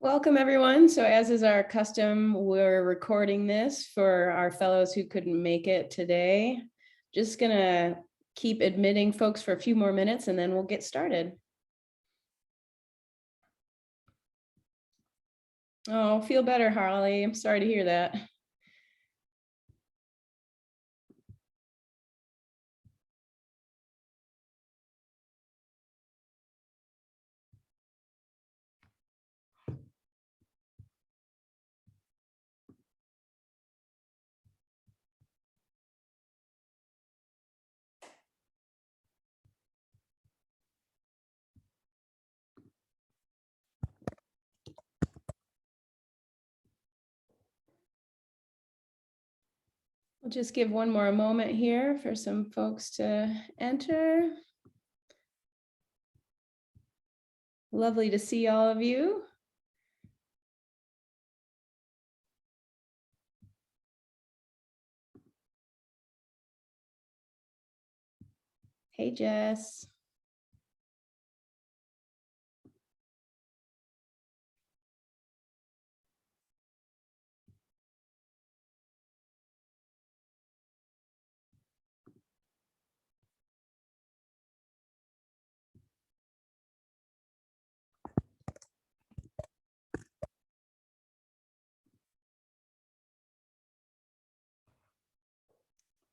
Welcome, everyone. So as is our custom, we're recording this for our fellows who couldn't make it today. Just gonna keep admitting folks for a few more minutes and then we'll get started. Oh, feel better, Harley. I'm sorry to hear that. We'll just give one more moment here for some folks to enter. Lovely to see all of you. Hey, Jess.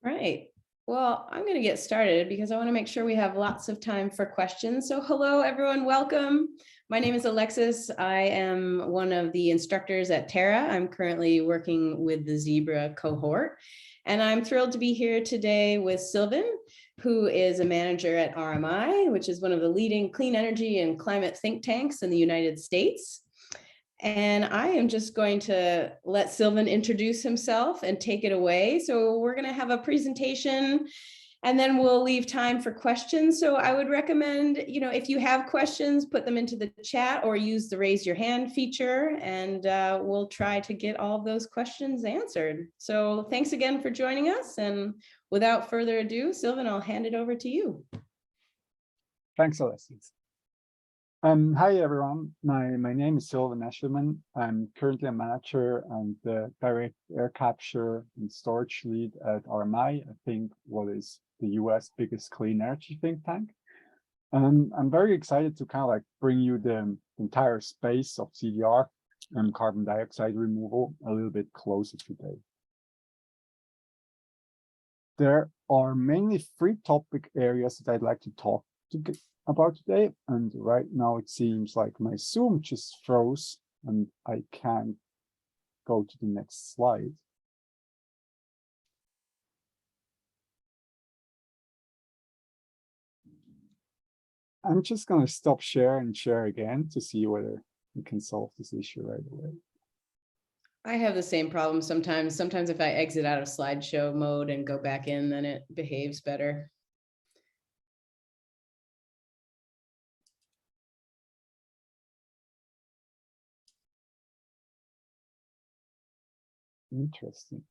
Right. Well, I'm going to get started because I want to make sure we have lots of time for questions. So hello, everyone. Welcome. My name is Alexis. I am one of the instructors at Terra. I'm currently working with the Zebra cohort, and I'm thrilled to be here today with Silvan, who is a manager at RMI, which is one of the leading clean energy and climate think tanks in the United States. And I am just going to let Silvan introduce himself and take it away. So we're going to have a presentation and then we'll leave time for questions. So I would recommend, if you have questions, put them into the chat or use the raise your hand feature, and we'll try to get all of those questions answered. So thanks again for joining us. And without further ado, Silvan, I'll hand it over to you. Thanks, Alexis. Hi, everyone. My name is Silvan Aeschlimann. I'm currently a manager and the direct air capture and storage lead at RMI, I think what is the US biggest clean energy think tank. I'm very excited to kind of like bring you the entire space of CDR and carbon dioxide removal a little bit closer today. There are mainly three topic areas that I'd like to talk about today, and right now it seems like my Zoom just froze and I can't go to the next slide. I'm just going to stop share and share again to see whether we can solve this issue right away. I have the same problem sometimes. Sometimes if I exit out of slideshow mode and go back in, then it behaves better. Interesting.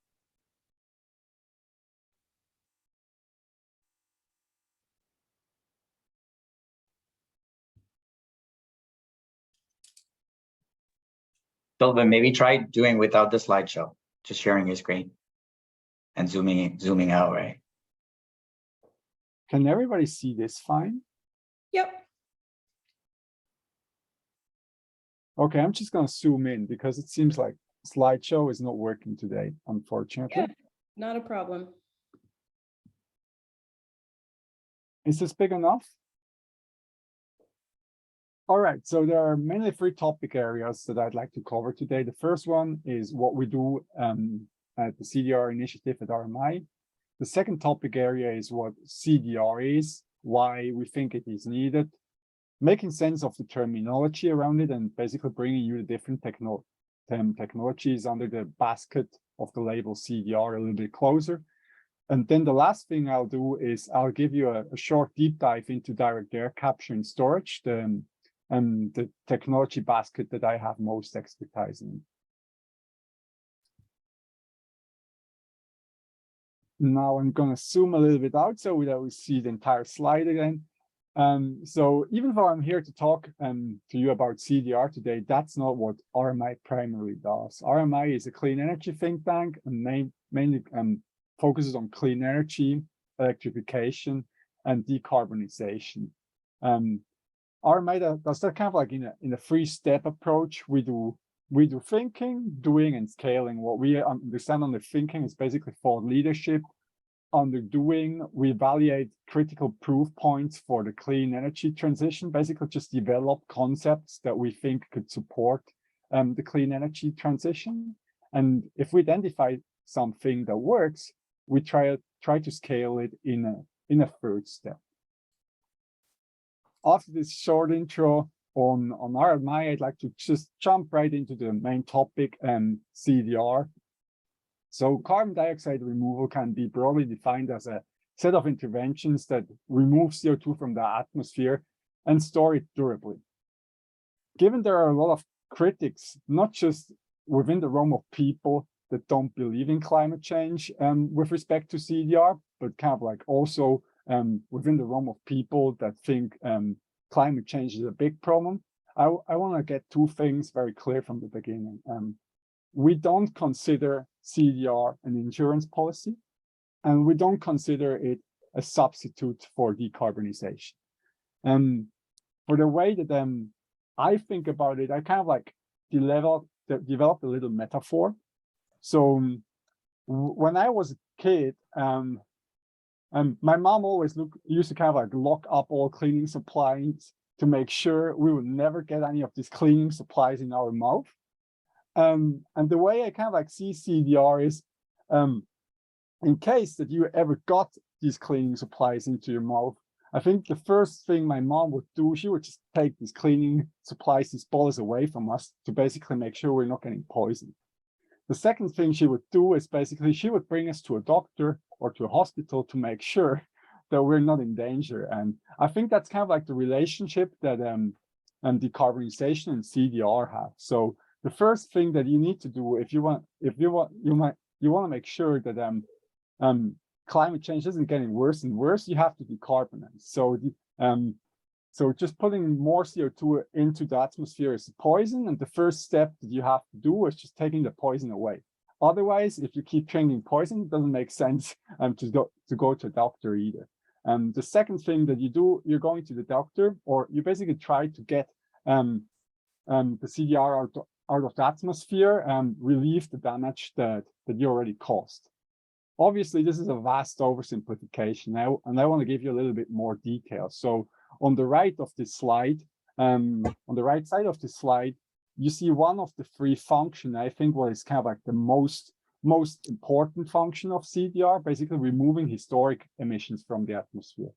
Silvan, maybe try doing without the slideshow, just sharing your screen and zooming out, right? Can everybody see this fine? Yep. Okay, I'm just going to zoom in because it seems like slideshow is not working today, unfortunately. Yeah, not a problem. Is this big enough? All right, so there are mainly three topic areas that I'd like to cover today. The first one is what we do at the CDR initiative at RMI. The second topic area is what CDR is, why we think it is needed, making sense of the terminology around it, and basically bringing you the different technologies under the basket of the label CDR a little bit closer. And then the last thing I'll do is I'll give you a short deep dive into direct air capture and storage, the technology basket that I have most expertise in. Now I'm going to zoom a little bit out so that we see the entire slide again. So even though I'm here to talk to you about CDR today, that's not what RMI primarily does. RMI is a clean energy think tank and mainly focuses on clean energy, electrification, and decarbonization. RMI does that kind of like in a three-step approach. We do thinking, doing, and scaling. What we understand on the thinking is basically thought leadership. Under doing, we evaluate critical proof points for the clean energy transition, basically just develop concepts that we think could support the clean energy transition. And if we identify something that works, we try to scale it in a third step. After this short intro on RMI, I'd like to just jump right into the main topic, CDR. So carbon dioxide removal can be broadly defined as a set of interventions that remove CO2 from the atmosphere and store it durably. Given there are a lot of critics, not just within the realm of people that don't believe in climate change with respect to CDR, but kind of like also within the realm of people that think climate change is a big problem, I want to get two things very clear from the beginning. We don't consider CDR an insurance policy, and we don't consider it a substitute for decarbonization. For the way that I think about it, I kind of like developed a little metaphor. So when I was a kid, my mom always used to kind of like lock up all cleaning supplies to make sure we would never get any of these cleaning supplies in our mouth. And the way I kind of like see CDR is, in case that you ever got these cleaning supplies into your mouth, I think the first thing my mom would do, she would just take these cleaning supplies, these bottles away from us to basically make sure we're not getting poisoned. The second thing she would do is basically she would bring us to a doctor or to a hospital to make sure that we're not in danger. And I think that's kind of like the relationship that decarbonization and CDR have. So the first thing that you need to do if you want to make sure that climate change isn't getting worse and worse, you have to decarbonize. So just putting more CO2 into the atmosphere is a poison, and the first step that you have to do is just taking the poison away. Otherwise, if you keep drinking poison, it doesn't make sense to go to a doctor either. The second thing that you do, you're going to the doctor, or you basically try to get the CDR out of the atmosphere and relieve the damage that you already caused. Obviously, this is a vast oversimplification now, and I want to give you a little bit more detail. So on the right of this slide, on the right side of this slide, you see one of the three functions. I think what is kind of like the most important function of CDR, basically removing historic emissions from the atmosphere.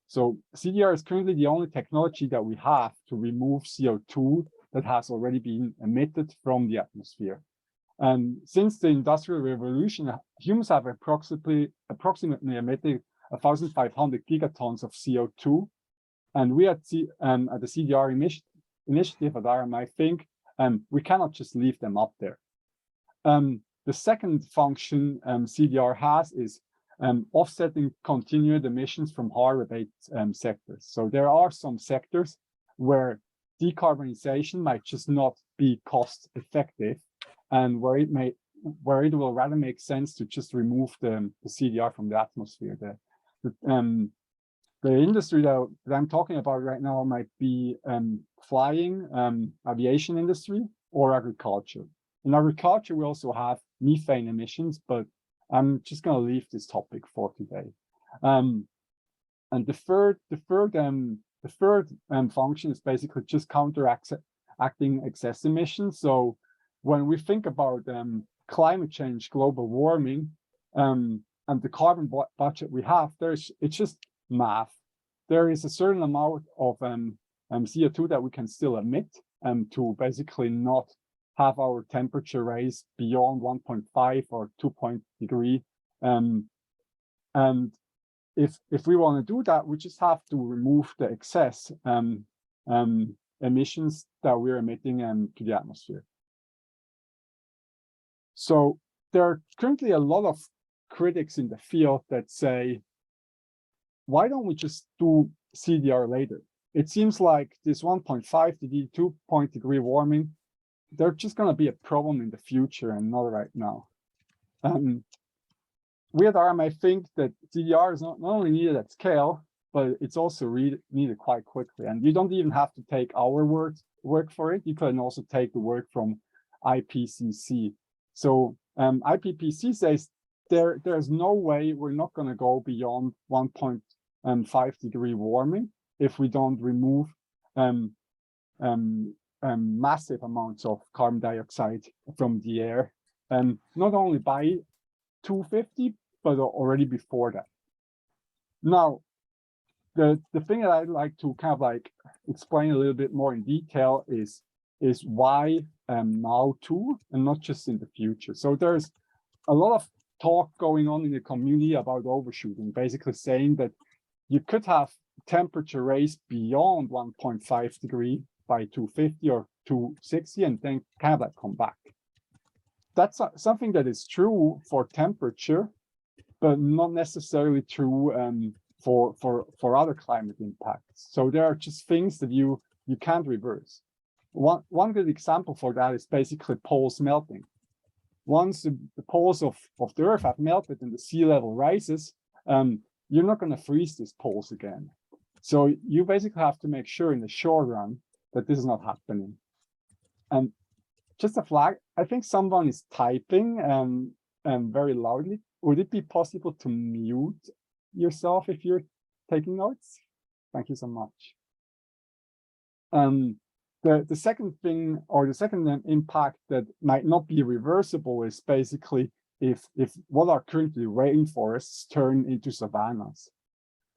So CDR is currently the only technology that we have to remove CO2 that has already been emitted from the atmosphere. And since the Industrial Revolution, humans have approximately emitted 1,500 gigatons of CO2. And we at the CDR initiative at RMI think we cannot just leave them up there. The second function CDR has is offsetting continued emissions from hard-to-abate sectors. So there are some sectors where decarbonization might just not be cost effective, and where it will rather make sense to just remove the CDR from the atmosphere. The industry that I'm talking about right now might be flying, aviation industry, or agriculture. In agriculture, we also have methane emissions, but I'm just going to leave this topic for today. And the third function is basically just counteracting excess emissions. So when we think about climate change, global warming, and the carbon budget we have, it's just math. There is a certain amount of CO2 that we can still emit to basically not have our temperature rise beyond 1.5 or 2 degrees. And if we want to do that, we just have to remove the excess emissions that we're emitting to the atmosphere. So there are currently a lot of critics in the field that say, why don't we just do CDR later. It seems like this 1.5 to 2 degree warming, they're just going to be a problem in the future and not right now. We at RMI think that CDR is not only needed at scale, but it's also needed quite quickly. And you don't even have to take our work for it. You can also take the work from IPCC. So IPCC says there's no way we're not going to go beyond 1.5 degree warming if we don't remove massive amounts of carbon dioxide from the air, not only by 250, but already before that. Now, the thing that I'd like to kind of like explain a little bit more in detail is why now too, and not just in the future. So there's a lot of talk going on in the community about overshooting, basically saying that you could have temperature raise beyond 1.5 degree by 250 or 260 and then kind of like come back. That's something that is true for temperature, but not necessarily true for other climate impacts. So there are just things that you can't reverse. One good example for that is basically poles melting. Once the poles of the Earth have melted and the sea level rises, you're not going to freeze these poles again. So you basically have to make sure in the short run that this is not happening. And just a flag, I think someone is typing very loudly. Would it be possible to mute yourself if you're taking notes? Thank you so much. The second thing, or the second impact that might not be reversible is basically if what are currently rainforests turn into savannas.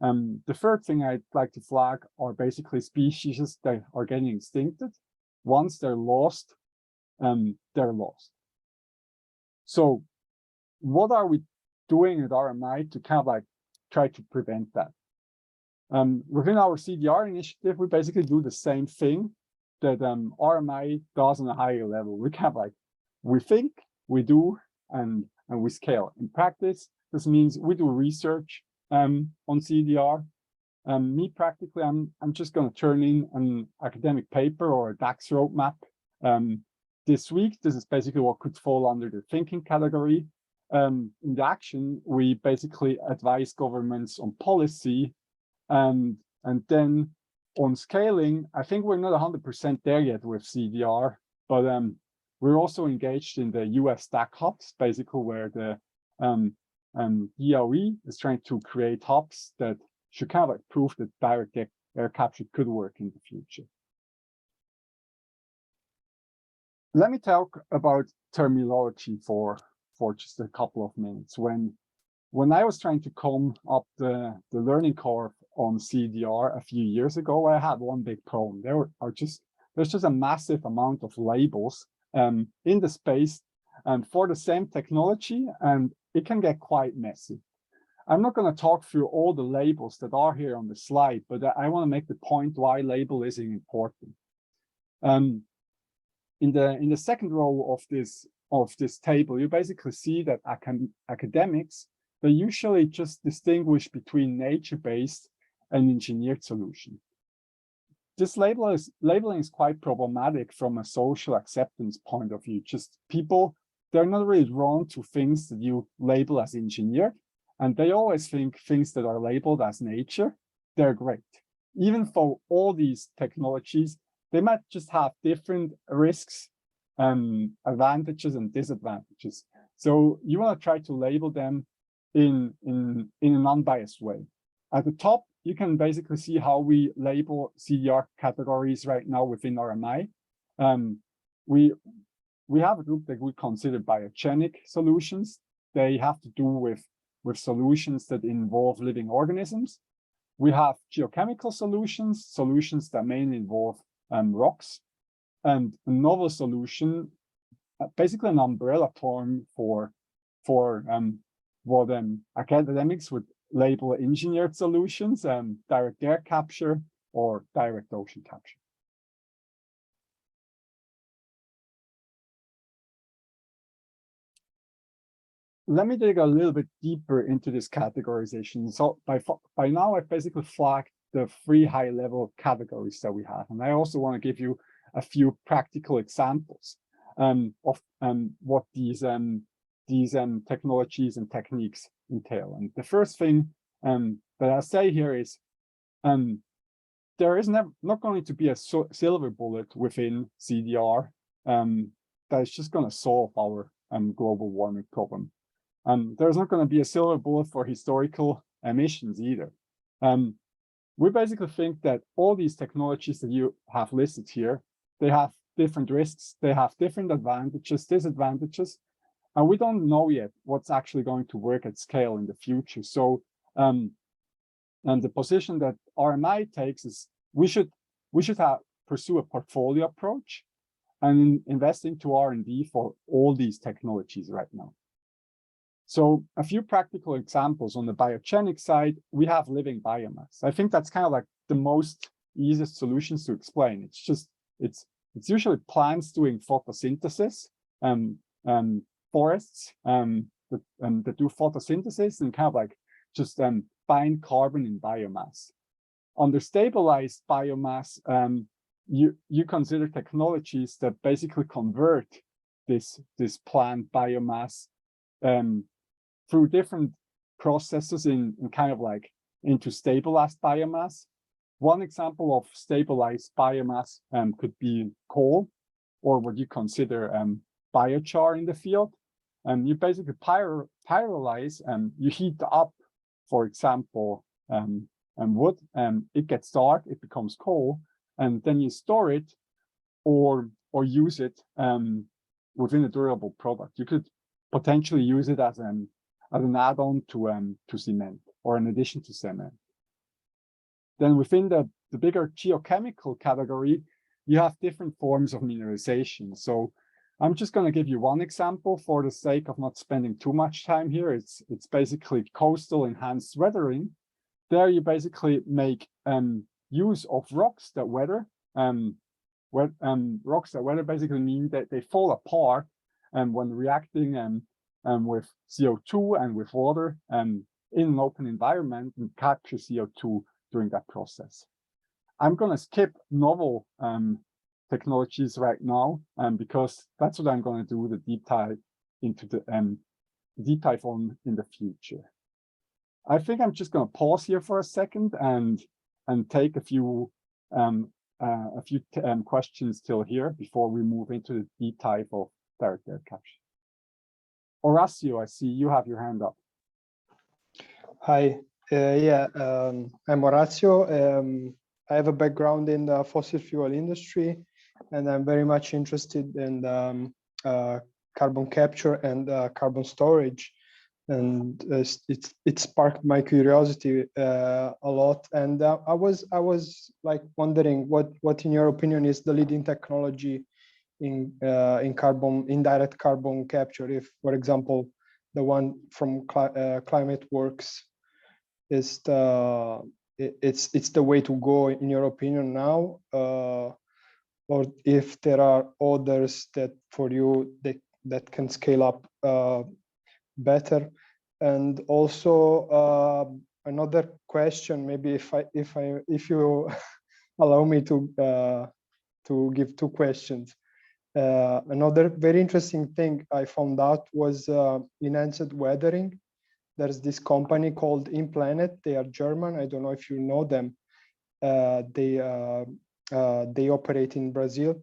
The third thing I'd like to flag are basically species that are getting extincted. Once they're lost, they're lost. So what are we doing at RMI to kind of like try to prevent that? Within our CDR initiative, we basically do the same thing that RMI does on a higher level. We kind of like, we think, we do, and we scale. In practice, this means we do research on CDR. Me practically, I'm just going to turn in an academic paper or a DACS roadmap this week. This is basically what could fall under the thinking category. In the action, we basically advise governments on policy, and then on scaling, I think we're not 100% there yet with CDR, but we're also engaged in the US DAC hubs, basically where the DOE is trying to create hubs that should kind of like prove that direct air capture could work in the future. Let me talk about terminology for just a couple of minutes. When I was trying to come up the learning curve on CDR a few years ago, I had one big problem. There's just a massive amount of labels in the space and for the same technology, and it can get quite messy. I'm not going to talk through all the labels that are here on the slide, but I want to make the point why label is important. In the second row of this table, you basically see that academics, they usually just distinguish between nature-based and engineered solution. This labeling is quite problematic from a social acceptance point of view. Just people, they're not really drawn to things that you label as engineered, and they always think things that are labeled as nature, they're great. Even for all these technologies, they might just have different risks, advantages and disadvantages. So you want to try to label them in an unbiased way. At the top, you can basically see how we label CDR categories right now within RMI. We have a group that we consider biogenic solutions. They have to do with solutions that involve living organisms. We have geochemical solutions, solutions that mainly involve rocks, and a novel solution, basically an umbrella term for what academics would label engineered solutions, direct air capture or direct ocean capture. Let me dig a little bit deeper into this categorization. So by now, I've basically flagged the three high-level categories that we have. And I also want to give you a few practical examples of what these technologies and techniques entail. And the first thing that I say here is there is not going to be a silver bullet within CDR that is just going to solve our global warming problem. There's not going to be a silver bullet for historical emissions either. We basically think that all these technologies that you have listed here, they have different risks, they have different advantages, disadvantages, and we don't know yet what's actually going to work at scale in the future. So, and the position that RMI takes is we should pursue a portfolio approach and invest into R&D for all these technologies right now. So a few practical examples on the biogenic side, we have living biomass. I think that's kind of like the most easiest solutions to explain. It's just, it's usually plants doing photosynthesis, forests that do photosynthesis and kind of like just bind carbon in biomass. Under stabilized biomass, you consider technologies that basically convert this plant biomass through different processes in kind of like into stabilized biomass. One example of stabilized biomass could be coal, or what you consider biochar in the field. You basically pyrolyze and you heat up, for example, wood, it gets dark, it becomes coal, and then you store it or use it within a durable product. You could potentially use it as an add-on to cement or an addition to cement. Then within the bigger geochemical category, you have different forms of mineralization. So I'm just going to give you one example for the sake of not spending too much time here. It's basically coastal enhanced weathering. There you basically make use of rocks that weather. Rocks that weather basically mean that they fall apart when reacting with CO2 and with water in an open environment and capture CO2 during that process. I'm going to skip novel technologies right now because that's what I'm going to do the deep dive into the deep dive on in the future. I think I'm just going to pause here for a second and take a few questions till here before we move into the deep dive of direct air capture. Horacio, I see you have your hand up. Hi, I'm Horacio. I have a background in the fossil fuel industry, and I'm very much interested in carbon capture and carbon storage. And it sparked my curiosity a lot. And I was like wondering what in your opinion is the leading technology in indirect carbon capture. If, for example, the one from ClimateWorks is it's the way to go in your opinion now, or if there are others that for you that can scale up better. And also another question, maybe if you allow me to give two questions. Another very interesting thing I found out was enhanced weathering. There's this company called InPlanet. They are German. I don't know if you know them. They operate in Brazil.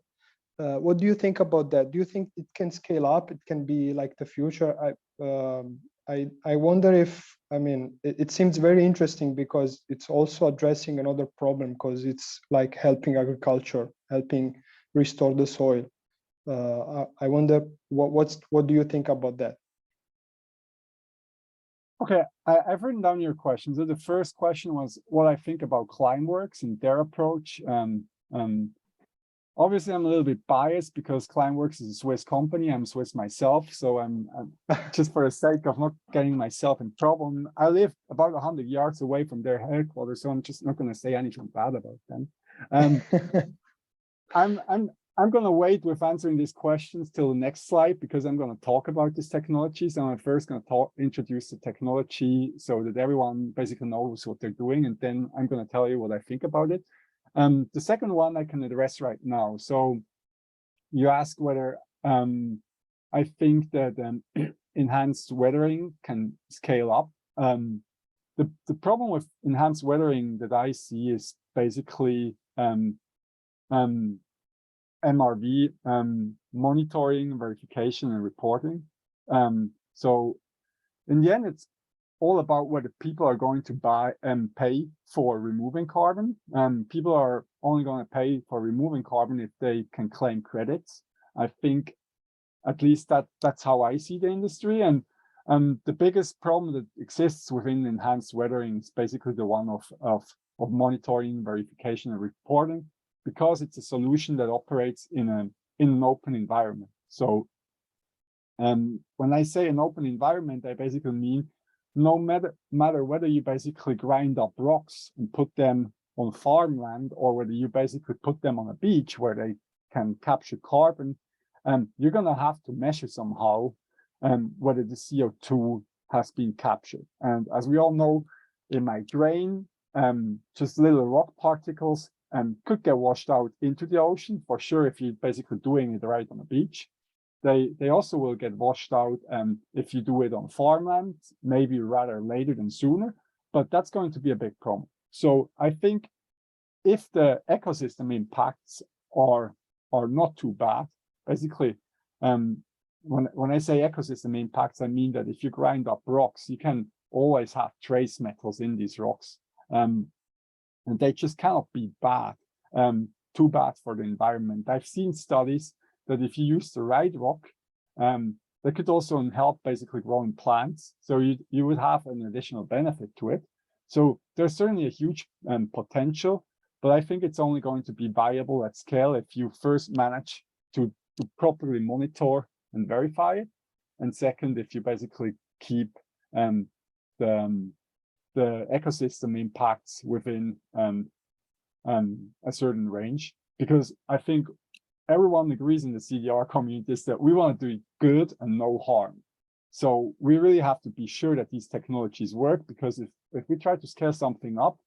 What do you think about that? Do you think it can scale up? It can be like the future? I wonder if, I mean, it seems very interesting because it's also addressing another problem, because it's like helping agriculture, helping restore the soil. I wonder what do you think about that? Okay, I've written down your questions. So the first question was what I think about Climeworks and their approach. Obviously, I'm a little bit biased because Climeworks is a Swiss company. I'm Swiss myself, so I'm just for the sake of not getting myself in trouble. I live about 100 yards away from their headquarters, so I'm just not going to say anything bad about them. I'm going to wait with answering these questions till the next slide because I'm going to talk about this technology. So I'm first going to introduce the technology so that everyone basically knows what they're doing, and then I'm going to tell you what I think about it. The second one I can address right now. So you ask whether I think that enhanced weathering can scale up. The problem with enhanced weathering that I see is basically MRV, monitoring, verification, and reporting. So in the end, it's all about whether people are going to buy and pay for removing carbon. People are only going to pay for removing carbon if they can claim credits. I think at least that's how I see the industry. And the biggest problem that exists within enhanced weathering is basically the one of monitoring, verification, and reporting, because it's a solution that operates in an open environment. So when I say an open environment, I basically mean no matter whether you basically grind up rocks and put them on farmland, or whether you basically put them on a beach where they can capture carbon, you're going to have to measure somehow whether the CO2 has been captured. And as we all know, it might rain, just little rock particles could get washed out into the ocean, for sure, if you're basically doing it right on a beach. They also will get washed out if you do it on farmland, maybe rather later than sooner, but that's going to be a big problem. So I think if the ecosystem impacts are not too bad, basically, when I say ecosystem impacts, I mean that if you grind up rocks, you can always have trace metals in these rocks. And they just cannot be bad, too bad for the environment. I've seen studies that if you use the right rock, they could also help basically growing plants. So you would have an additional benefit to it. So there's certainly a huge potential, but I think it's only going to be viable at scale if you first manage to properly monitor and verify it. And second, if you basically keep the ecosystem impacts within a certain range, because I think everyone agrees in the CDR community is that we want to do good and no harm. So we really have to be sure that these technologies work, because if we try to scale something up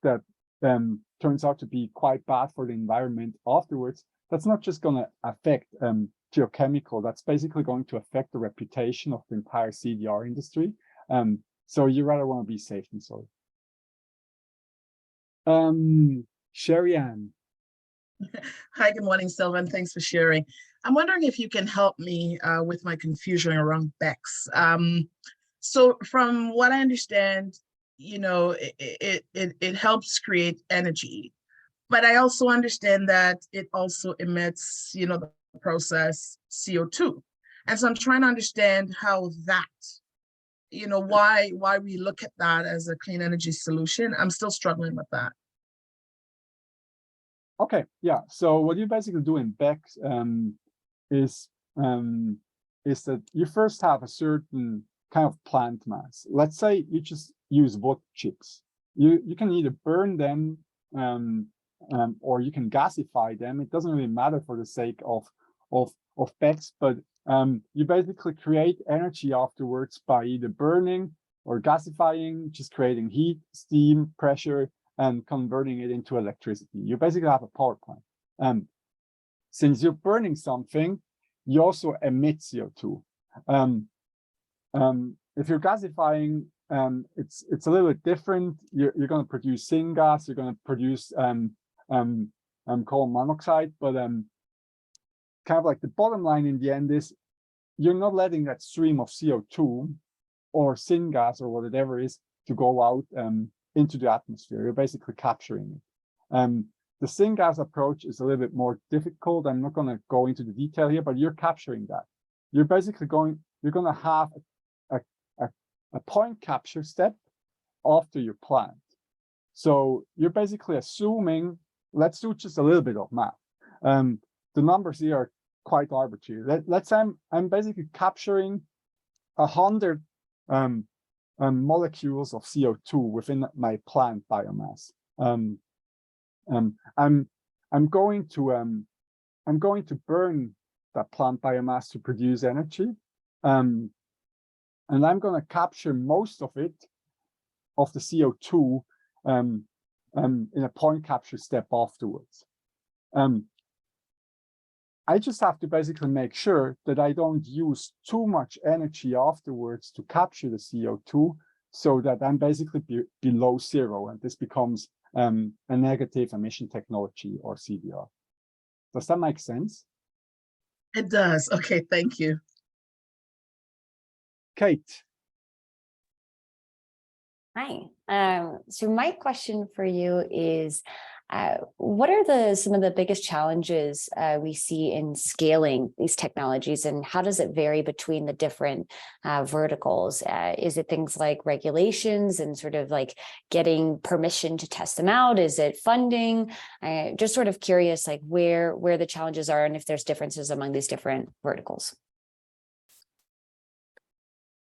that turns out to be quite bad for the environment afterwards, that's not just going to affect geochemical, that's basically going to affect the reputation of the entire CDR industry. So you rather want to be safe than sorry. Sherry Ann. Hi, good morning, Silvan. Thanks for sharing. I'm wondering if you can help me with my confusion around DACS. So from what I understand, you know, it helps create energy, but I also understand that it also emits, you know, the process CO2. And so I'm trying to understand how that, you know, why we look at that as a clean energy solution. I'm still struggling with that. Okay, yeah. So what you basically do in DACS is that you first have a certain kind of plant mass. Let's say you just use wood chips. You can either burn them or you can gasify them. It doesn't really matter for the sake of DACS, but you basically create energy afterwards by either burning or gasifying, just creating heat, steam, pressure, and converting it into electricity. You basically have a power plant. Since you're burning something, you also emit CO2. If you're gasifying, it's a little bit different. You're going to produce syngas, you're going to produce carbon monoxide, but kind of like the bottom line in the end is you're not letting that stream of CO2 or syngas or whatever it is to go out into the atmosphere. You're basically capturing it. The syngas approach is a little bit more difficult. I'm not going to go into the detail here, but you're capturing that. You're basically you're going to have a point capture step after your plant. So you're basically assuming, let's do just a little bit of math. The numbers here are quite arbitrary. Let's say I'm basically capturing 100 molecules of CO2 within my plant biomass. I'm going to I'm going to burn that plant biomass to produce energy. And I'm going to capture most of it, of the CO2, in a point capture step afterwards. I just have to basically make sure that I don't use too much energy afterwards to capture the CO2, so that I'm basically below zero, and this becomes a negative emission technology, or CDR. Does that make sense? It does. Okay, thank you. Kate. Hi. So my question for you is, what are some of the biggest challenges we see in scaling these technologies, and how does it vary between the different verticals? Is it things like regulations and sort of like getting permission to test them out? Is it funding? Just sort of curious, like where the challenges are and if there's differences among these different verticals.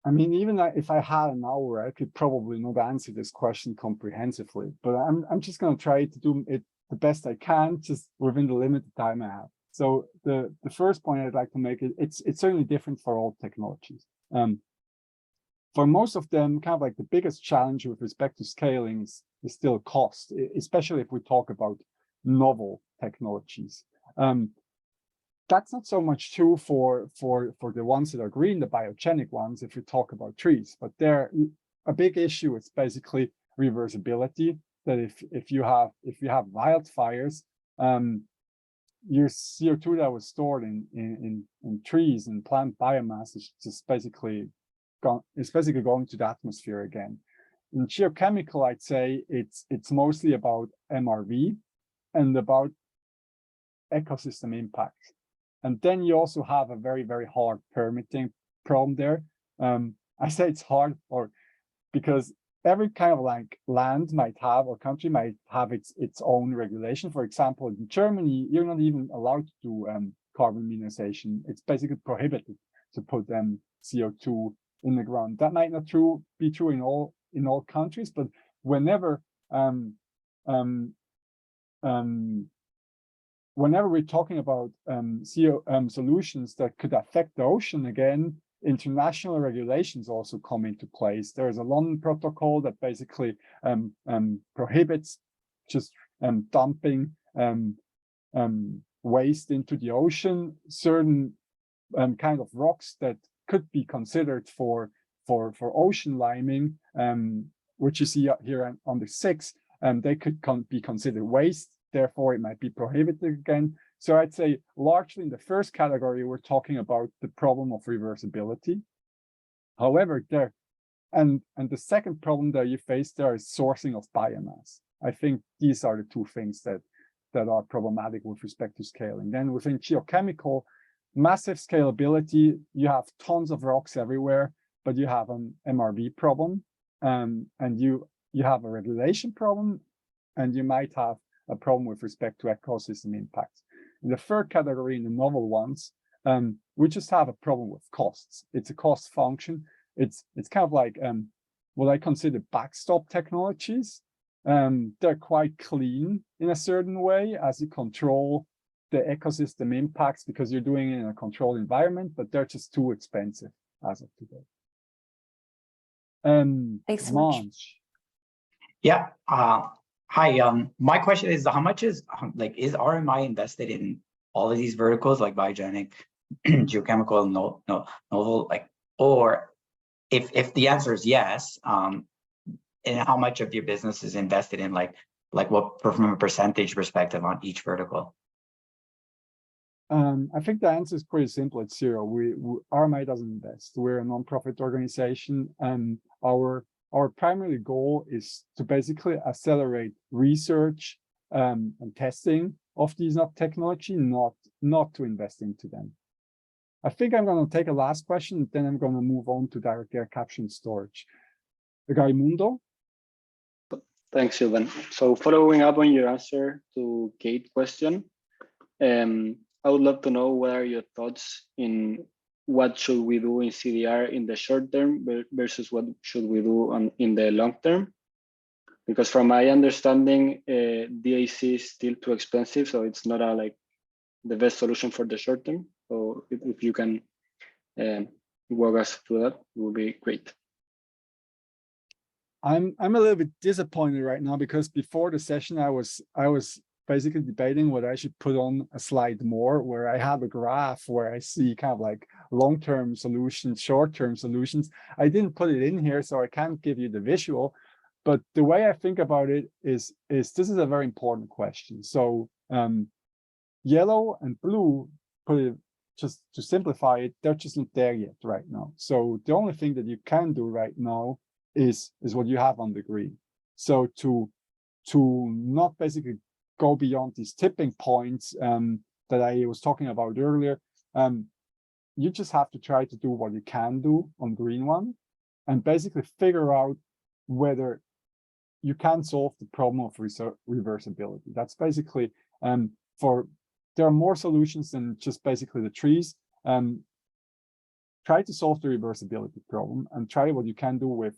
I mean, even if I had an hour, I could probably not answer this question comprehensively, but I'm just going to try to do it the best I can, just within the limited time I have. So the first point I'd like to make is it's certainly different for all technologies. For most of them, kind of like the biggest challenge with respect to scaling is still cost, especially if we talk about novel technologies. That's not so much true for the ones that are green, the biogenic ones, if we talk about trees, but they're a big issue. It's basically reversibility, that if you have wildfires, your CO2 that was stored in trees and plant biomass is just basically going to the atmosphere again. In geochemical, I'd say it's mostly about MRV and about ecosystem impact. And then you also have a very, very hard permitting problem there. I say it's hard because every kind of like land might have, or country might have its own regulation. For example, in Germany, you're not even allowed to do carbon minimization. It's basically prohibited to put CO2 in the ground. That might not be true in all countries, but whenever we're talking about solutions that could affect the ocean again, international regulations also come into place. There is a London Protocol that basically prohibits just dumping waste into the ocean. Certain kind of rocks that could be considered for ocean liming, which you see here on the 6, they could be considered waste. Therefore, it might be prohibited again. So I'd say largely in the first category, we're talking about the problem of reversibility. However, and the second problem that you face there is sourcing of biomass. I think these are the two things that are problematic with respect to scaling. Then within geochemical, massive scalability, you have tons of rocks everywhere, but you have an MRV problem, and you have a regulation problem, and you might have a problem with respect to ecosystem impacts. In the third category, in the novel ones, we just have a problem with costs. It's a cost function. It's kind of like what I consider backstop technologies. They're quite clean in a certain way as you control the ecosystem impacts because you're doing it in a controlled environment, but they're just too expensive as of today. Thanks so much. Yeah. Hi. My question is, how much is RMI invested in all of these verticals, like biogenic, geochemical, novel, or if the answer is yes, and how much of your business is invested in what from a percentage perspective on each vertical? I think the answer is pretty simple. It's zero. RMI doesn't invest. We're a non-profit organization, and our primary goal is to basically accelerate research and testing of these technology, not to invest into them. I think I'm going to take a last question, then I'm going to move on to direct air capture and storage. Raimundo? Thanks, Silvan. So following up on your answer to Kate's question, I would love to know what are your thoughts in what should we do in CDR in the short term versus what should we do in the long term? Because from my understanding, DAC is still too expensive, so it's not a the best solution for the short term. So if you can walk us through that, it would be great. I'm a little bit disappointed right now because before the session I was basically debating whether I should put on a slide more where I have a graph where I see kind of like long-term solutions, short-term solutions. I didn't put it in here, so I can't give you the visual. But the way I think about it is this is a very important question. So yellow and blue, just to simplify it, they're just not there yet right now. So the only thing that you can do right now is what you have on the green. So to not basically go beyond these tipping points that I was talking about earlier, you just have to try to do what you can do on green one and basically figure out whether you can solve the problem of reversibility. That's basically there are more solutions than just basically the trees. Try to solve the reversibility problem and try what you can do with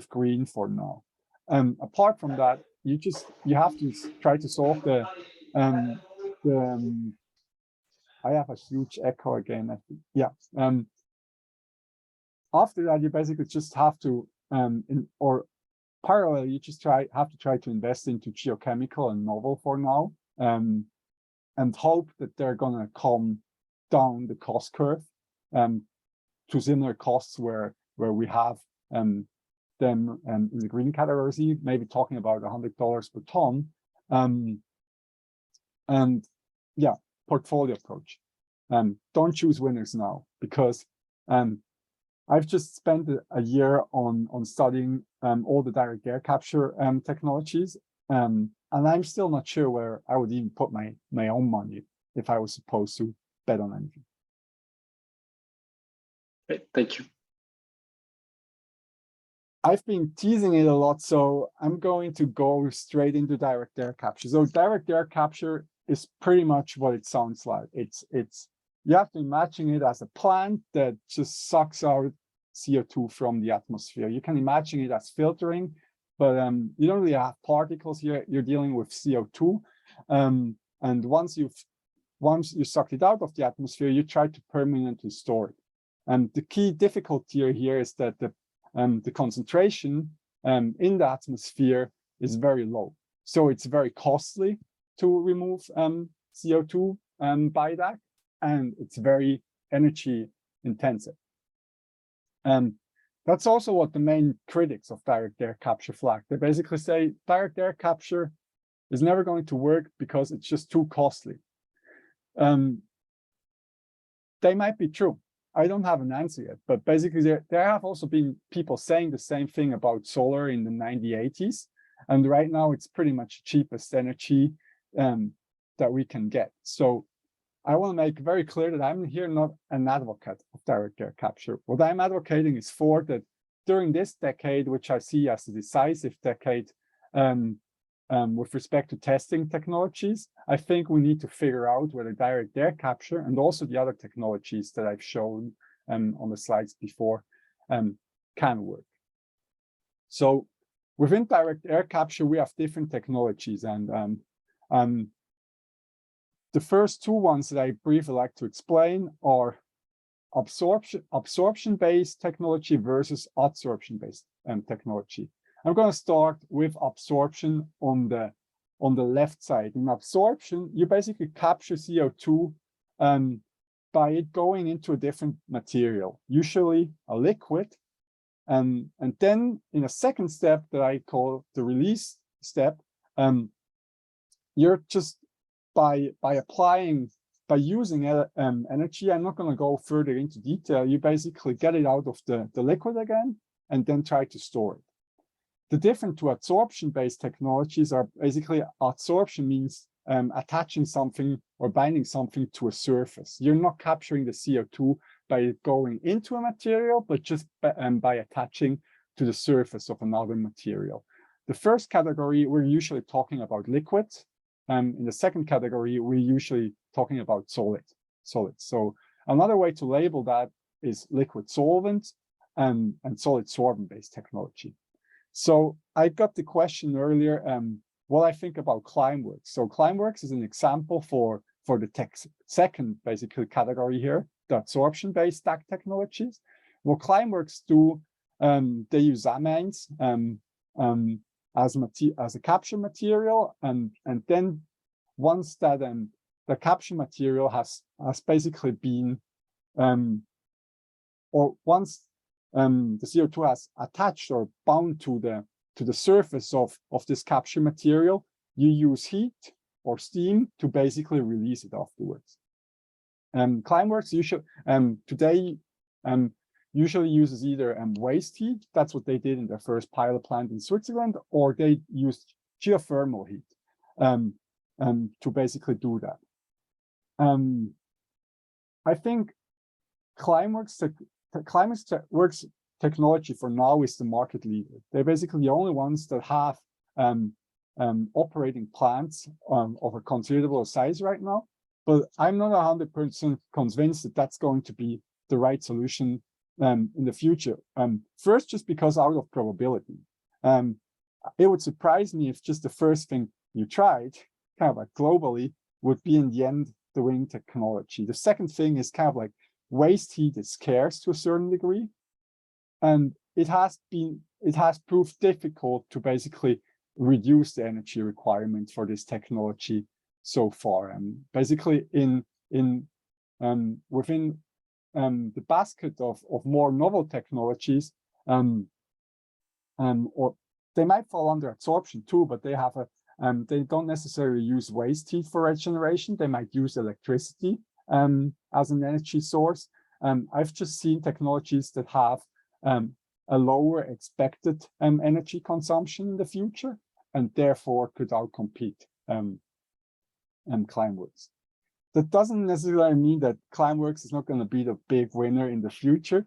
green for now. Apart from that, you have to try to solve the I have a huge echo again, I think. Yeah. After that, you basically just have to or parallel, you just have to try to invest into geochemical and novel for now, and hope that they're gonna come down the cost curve to similar costs where we have them in the green category, maybe talking about $100 per ton. And yeah, portfolio approach. Don't choose winners now, because I've just spent a year on studying all the direct air capture technologies, and I'm still not sure where I would even put my own money if I was supposed to bet on anything. Great, thank you. I've been teasing it a lot, so I'm going to go straight into direct air capture. So direct air capture is pretty much what it sounds like. It's you have to imagine it as a plant that just sucks out CO2 from the atmosphere. You can imagine it as filtering, but you don't really have particles here. You're dealing with CO2, and once you suck it out of the atmosphere, you try to permanently store it. And the key difficulty here is that the concentration in the atmosphere is very low. So it's very costly to remove CO2 by that, and it's very energy intensive. That's also what the main critics of direct air capture flag. They basically say direct air capture is never going to work because it's just too costly. They might be true. I don't have an answer yet, but basically there have also been people saying the same thing about solar in the 1980s. And right now it's pretty much the cheapest energy that we can get. So I want to make very clear that I'm here not an advocate of direct air capture. What I'm advocating is for that during this decade, which I see as a decisive decade with respect to testing technologies, I think we need to figure out whether direct air capture and also the other technologies that I've shown on the slides before can work. So within direct air capture, we have different technologies, and the first two ones that I briefly like to explain are absorption-based technology versus adsorption-based technology. I'm going to start with absorption on the left side. In absorption, you basically capture CO2 by it going into a different material, usually a liquid. And then in a second step that I call the release step, you're just by using energy, I'm not going to go further into detail. You basically get it out of the liquid again and then try to store it. The different to adsorption-based technologies are basically adsorption means attaching something or binding something to a surface. You're not capturing the CO2 by going into a material, but just by attaching to the surface of another material. The first category, we're usually talking about liquids. In the second category, we're usually talking about solids. So another way to label that is liquid solvent and solid sorbent-based technology. So I got the question earlier, what I think about Climeworks. So Climeworks is an example for for the second basically category here, the absorption-based DAC technologies. What Climeworks do, they use amines as a capture material, and then once that the capture material has basically been or once the CO2 has attached or bound to the surface of this capture material, you use heat or steam to basically release it afterwards. Climeworks today usually uses either waste heat, that's what they did in their first pilot plant in Switzerland, or they used geothermal heat to basically do that. I think Climeworks technology for now is the market leader. They're basically the only ones that have operating plants of a considerable size right now, but I'm not 100% convinced that that's going to be the right solution in the future. First, just because out of probability. It would surprise me if just the first thing you tried, kind of like globally, would be in the end the winning technology. The second thing is kind of like waste heat is scarce to a certain degree, and it has proved difficult to basically reduce the energy requirement for this technology so far. And basically within the basket of more novel technologies, or they might fall under absorption too, but they have they don't necessarily use waste heat for regeneration. They might use electricity as an energy source. I've just seen technologies that have a lower expected energy consumption in the future, and therefore could outcompete Climeworks. That doesn't necessarily mean that Climeworks is not going to be the big winner in the future.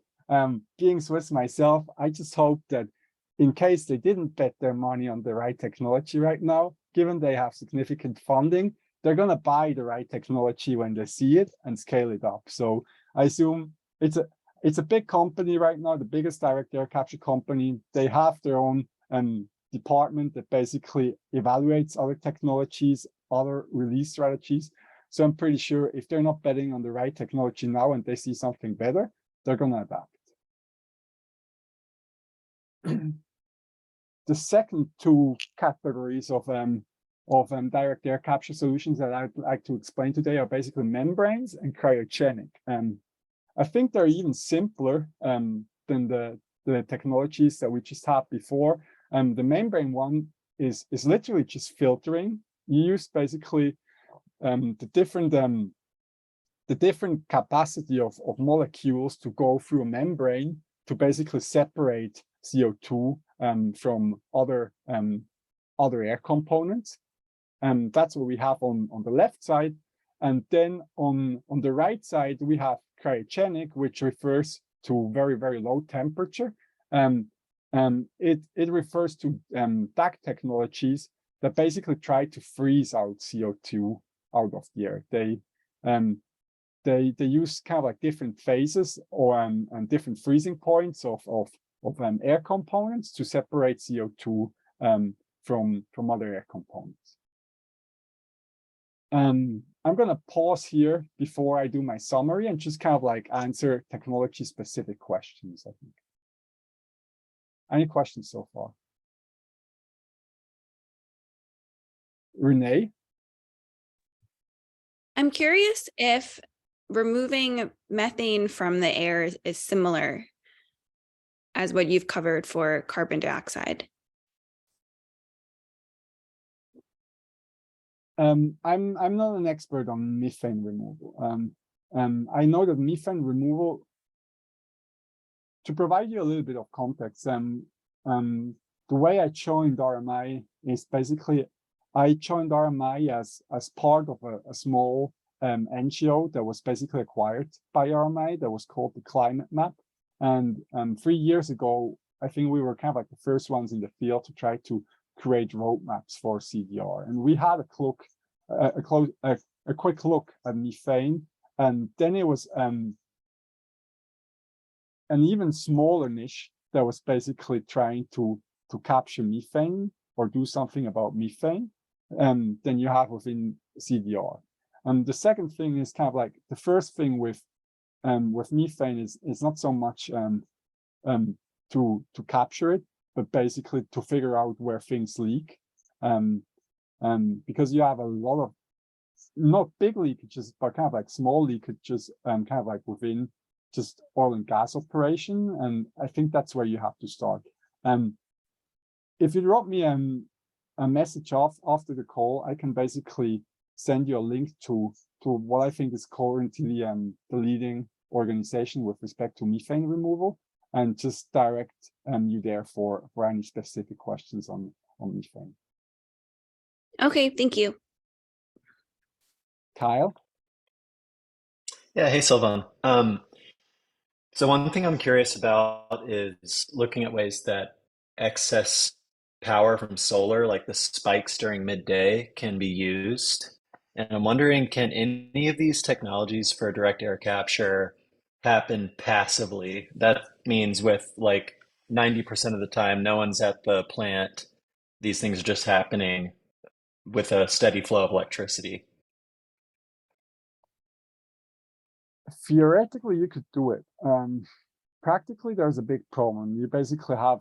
Being Swiss myself, I just hope that in case they didn't bet their money on the right technology right now, given they have significant funding, they're going to buy the right technology when they see it and scale it up. So I assume it's a big company right now, the biggest direct air capture company. They have their own department that basically evaluates other technologies, other release strategies. So I'm pretty sure if they're not betting on the right technology now and they see something better, they're going to adapt. The second two categories of direct air capture solutions that I'd like to explain today are basically membranes and cryogenic. I think they're even simpler than the technologies that we just had before. The membrane one is literally just filtering. You use basically the different capacity of molecules to go through a membrane to basically separate CO2 from other air components. And that's what we have on the left side. And then on the right side, we have cryogenic, which refers to very, very low temperature. It refers to DAC technologies that basically try to freeze out CO2 out of the air. They use kind of like different phases or and different freezing points of air components to separate CO2 from other air components. I'm going to pause here before I do my summary and just kind of like answer technology specific questions, I think. Any questions so far? Renee? I'm curious if removing methane from the air is similar as what you've covered for carbon dioxide. I'm not an expert on methane removal. I know that methane removal, to provide you a little bit of context, the way I joined RMI is basically I joined RMI as part of a small NGO that was basically acquired by RMI that was called the Climate Map. And 3 years ago, I think we were kind of like the first ones in the field to try to create roadmaps for CDR. And we had a quick look at methane, and then it was an even smaller niche that was basically trying to capture methane or do something about methane than you have within CDR. The second thing is kind of like the first thing with methane is not so much to capture it, but basically to figure out where things leak. Because you have a lot of not big leakages, but kind of like small leakages, kind of like within just oil and gas operation. And I think that's where you have to start. If you drop me a message after the call, I can basically send you a link to what I think is currently the leading organization with respect to methane removal, and just direct you there for any specific questions on methane. Okay, thank you. Kyle? Yeah, hey, Silvan. So one thing I'm curious about is looking at ways that excess power from solar, like the spikes during midday, can be used. And I'm wondering, can any of these technologies for direct air capture happen passively? That means with like 90% of the time, no one's at the plant. These things are just happening with a steady flow of electricity. Theoretically, you could do it. Practically, there's a big problem. You basically have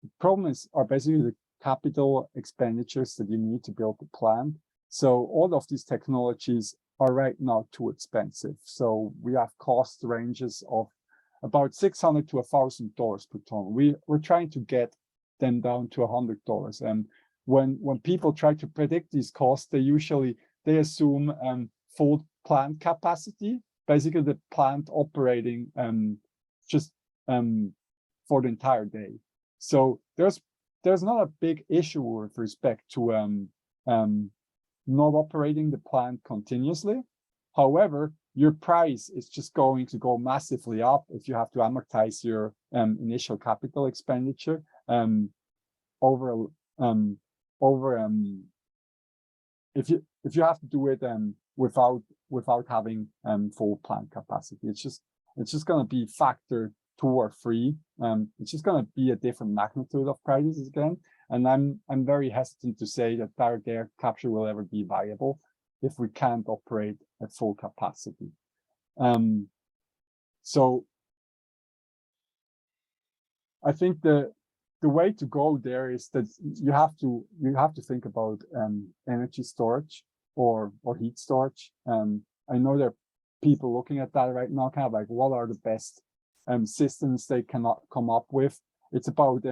the problem are basically the capital expenditures that you need to build the plant. So all of these technologies are right now too expensive. So we have cost ranges of about $600 to $1,000 per ton. We're trying to get them down to $100. And when people try to predict these costs, they assume full plant capacity, basically the plant operating just for the entire day. So there's not a big issue with respect to not operating the plant continuously. However, your price is just going to go massively up if you have to amortize your initial capital expenditure if you have to do it without having full plant capacity. It's just going to be factor 2 or 3. It's just going to be a different magnitude of prices again. And I'm very hesitant to say that direct air capture will ever be viable if we can't operate at full capacity. So I think the way to go there is that you have to think about energy storage or heat storage. I know there are people looking at that right now, kind of like what are the best systems they cannot come up with. It's about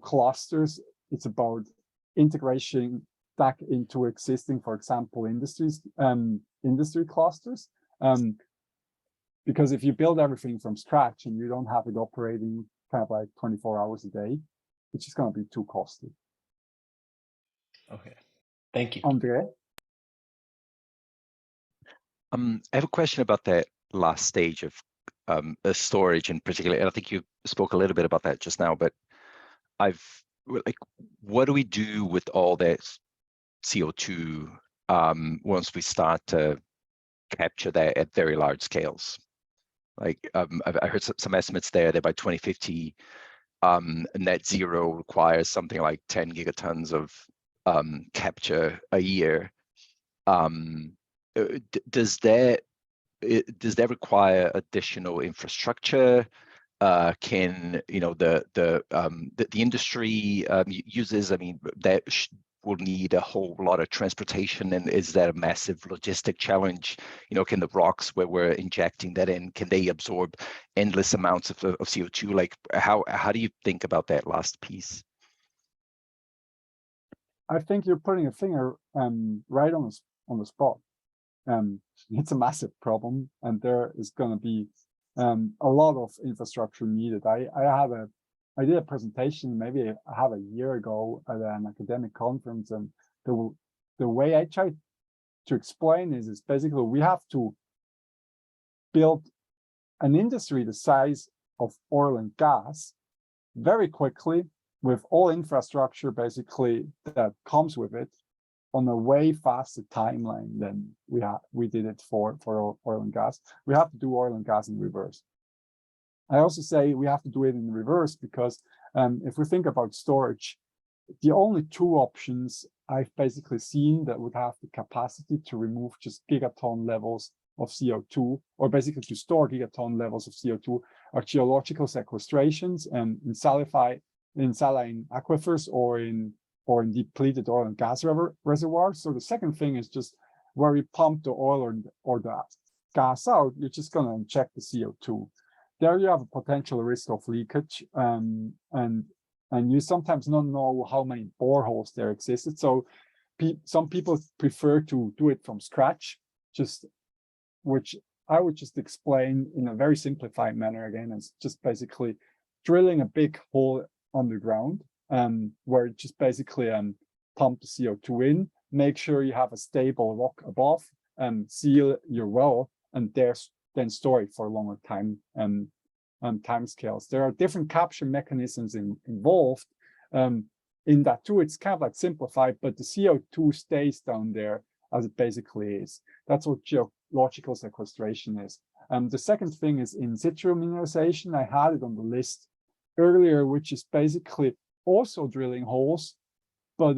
clusters. It's about integration back into existing, for example, industry clusters. Because if you build everything from scratch and you don't have it operating kind of like 24 hours a day, it's just going to be too costly. Okay, thank you. Andre? I have a question about that last stage of storage in particular, and I think you spoke a little bit about that just now, but what do we do with all that CO2 once we start to capture that at very large scales? Like I heard some estimates there that by 2050, net zero requires something like 10 gigatons of capture a year. Does that require additional infrastructure? Can the industry uses? I mean, that will need a whole lot of transportation, and is that a massive logistic challenge? Can the rocks where we're injecting that in, can they absorb endless amounts of CO2? Like how do you think about that last piece? I think you're putting a finger right on the spot. It's a massive problem, and there is going to be a lot of infrastructure needed. I did a presentation maybe a year ago at an academic conference, and the way I tried to explain is basically we have to build an industry the size of oil and gas very quickly with all infrastructure basically that comes with it on a way faster timeline than we did it for oil and gas. We have to do oil and gas in reverse. I also say we have to do it in reverse because if we think about storage, the only two options I've basically seen that would have the capacity to remove just gigaton levels of CO2, or basically to store gigaton levels of CO2, are geological sequestrations in saline aquifers or in depleted oil and gas reservoirs. So the second thing is just where you pump the oil or the gas out, you're just going to inject the CO2. There you have a potential risk of leakage, and you sometimes don't know how many boreholes there existed. So some people prefer to do it from scratch, which I would just explain in a very simplified manner again. It's just basically drilling a big hole underground, where it just basically pump the CO2 in, make sure you have a stable rock above, seal your well, and then store it for a longer time scales. There are different capture mechanisms involved in that too. It's kind of like simplified, but the CO2 stays down there as it basically is. That's what geological sequestration is. The second thing is in situ mineralization. I had it on the list earlier, which is basically also drilling holes, but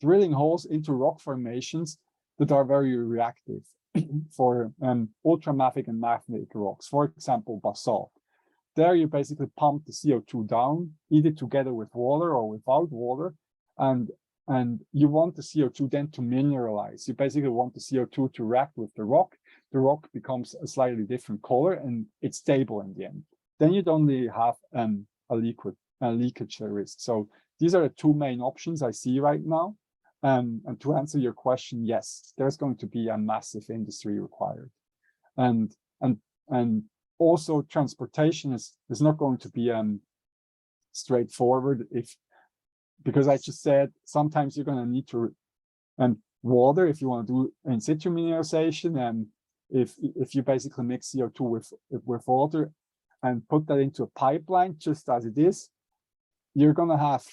drilling holes into rock formations that are very reactive for ultramafic and mafic rocks, for example, basalt. There you basically pump the CO2 down, either together with water or without water, and you want the CO2 then to mineralize. You basically want the CO2 to react with the rock. The rock becomes a slightly different color and it's stable in the end. Then you'd only have a leakage risk. So these are the two main options I see right now. And to answer your question, yes, there's going to be a massive industry required. And also transportation is not going to be straightforward, because I just said sometimes you're going to need to water if you want to do in situ mineralization, and if you basically mix CO2 with water and put that into a pipeline just as it is, you're going to have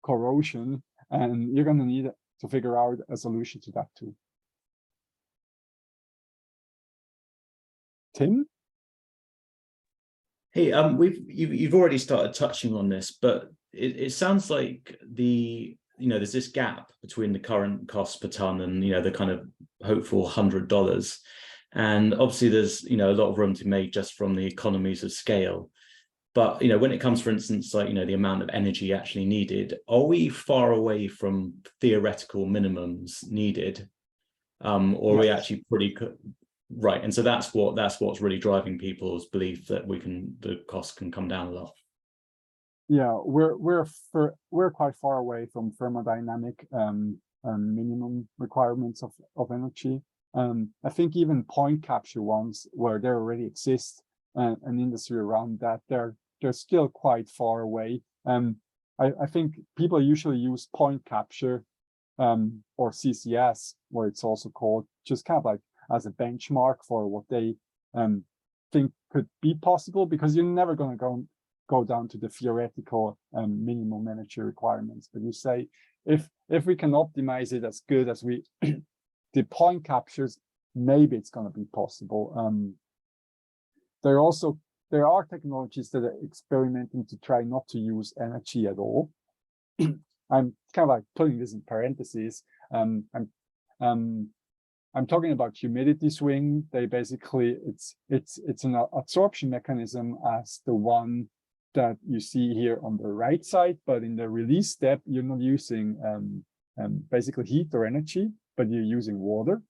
corrosion, and you're going to need to figure out a solution to that too. Tim? Hey, you've already started touching on this, but it sounds like there's this gap between the current cost per ton and the kind of hopeful $100, and obviously there's a lot of room to make just from the economies of scale. But when it comes, for instance, like the amount of energy actually needed, are we far away from theoretical minimums needed, or are we actually pretty right? And so that's what's really driving people's belief that the cost can come down a lot. Yeah, we're quite far away from thermodynamic minimum requirements of energy. I think even point capture ones, where there already exists an industry around that, they're still quite far away. I think people usually use point capture or CCS, where it's also called, just kind of like as a benchmark for what they think could be possible, because you're never going to go down to the theoretical minimum energy requirements. But you say, if we can optimize it as good as we the point captures, maybe it's going to be possible. There are technologies that are experimenting to try not to use energy at all. I'm kind of like putting this in parentheses. I'm talking about humidity swing. They basically, it's an absorption mechanism as the one that you see here on the right side, but in the release step, you're not using basically heat or energy, but you're using water.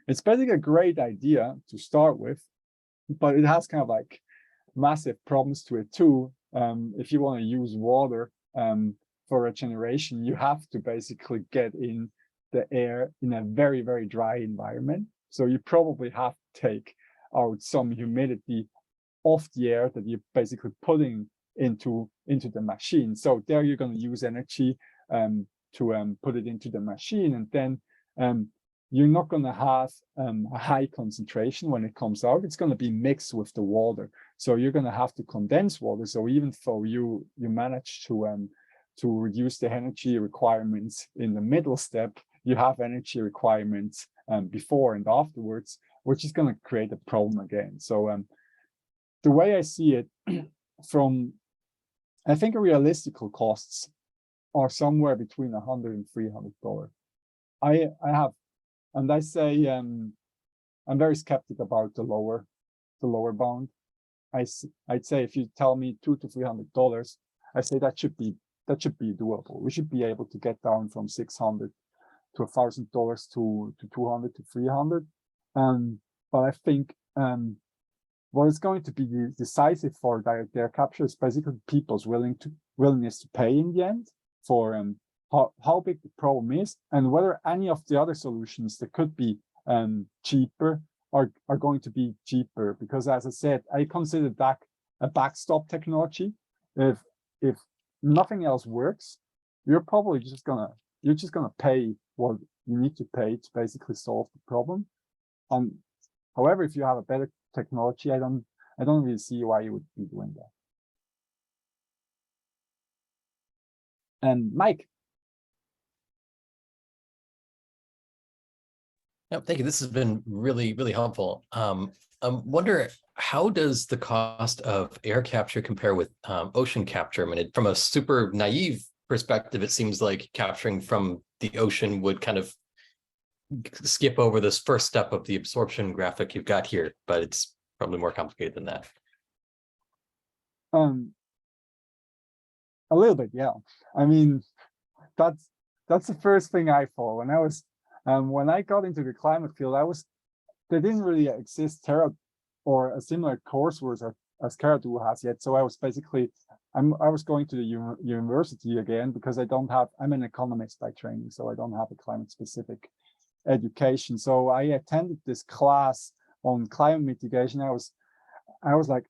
It's basically a great idea to start with, but it has kind of like massive problems to it too. If you want to use water for regeneration, you have to basically get in the air in a very, very dry environment. So you probably have to take out some humidity off the air that you're basically putting into the machine. So there you're going to use energy to put it into the machine, and then you're not going to have a high concentration when it comes out. It's going to be mixed with the water. So you're going to have to condense water. So even though you manage to reduce the energy requirements in the middle step, you have energy requirements before and afterwards, which is going to create a problem again. So the way I see it, from I think realistical costs are somewhere between $100 and $300. I have, and I say I'm very skeptic about the lower bound. I'd say if you tell me $200 to $300, I say that should be doable. We should be able to get down from $600 to $1,000 to $200 to $300. But I think what is going to be decisive for direct air capture is basically people's willingness to pay in the end for how big the problem is, and whether any of the other solutions that could be cheaper are going to be cheaper. Because as I said, I consider that a backstop technology. If nothing else works, you're just gonna pay what you need to pay to basically solve the problem. However, if you have a better technology, I don't really see why you would be doing that. And Mike. Yep, thank you. This has been really, really helpful. I wonder, how does the cost of air capture compare with ocean capture? I mean, from a super naive perspective, it seems like capturing from the ocean would kind of skip over this first step of the absorption graphic you've got here, but it's probably more complicated than that. A little bit, yeah. I mean, that's the first thing I thought when I was when I got into the climate field. There didn't really exist Terra or a similar coursework as Terra2 has yet. So I was basically I was going to the university again because I'm an economist by training, so I don't have a climate specific education. So I attended this class on climate mitigation. I was like,